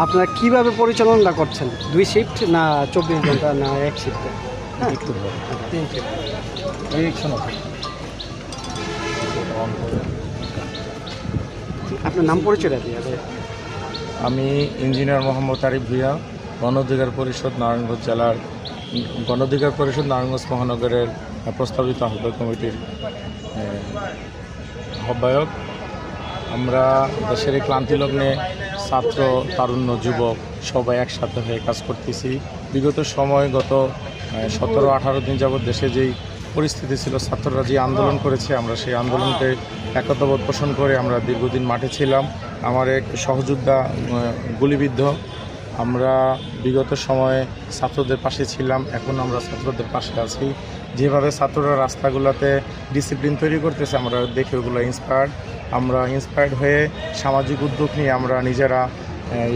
আপনারা কিভাবে পরিচালনা করছেন? 2 শিফট না 24 ঘন্টা না 1 শিফটে? হ্যাঁ, 3 শিফট। আপনার নাম পরিচয়টা দিয়ে দেন। আমি ইঞ্জিনিয়ার মোহাম্মদ আরিফ ভূঁইয়া, গণ অধিকার পরিষদ নারায়ণগঞ্জ জেলার গণ অধিকার পরিষদ নারায়ণগঞ্জ মহানগরের প্রস্তাবিত আহ্বায়ক কমিটির আহ্বায়ক। আমরা দেশের এই ক্লান্তি লগ্নে ছাত্র, তারুণ্য, যুবক সবাই একসাথে হয়ে কাজ করতেছি। বিগত সময় গত 17-18 দিন যাবৎ দেশে যেই পরিস্থিতি ছিল, ছাত্ররা যে আন্দোলন করেছে, আমরা সেই আন্দোলনকে একতাবোধ পোষণ করে আমরা দীর্ঘদিন মাঠে ছিলাম। আমার এক সহযোদ্ধা গুলিবিদ্ধ। আমরা বিগত সময়ে ছাত্রদের পাশে ছিলাম, এখন আমরা ছাত্রদের পাশে আছি। যেভাবে ছাত্ররা রাস্তাগুলোতে ডিসিপ্লিন তৈরি করতেছে, আমরা দেখে ওগুলো ইন্সপায়ার্ড। আমরা ইন্সপায়ার্ড হয়ে সামাজিক উদ্যোগ নিয়ে আমরা নিজেরা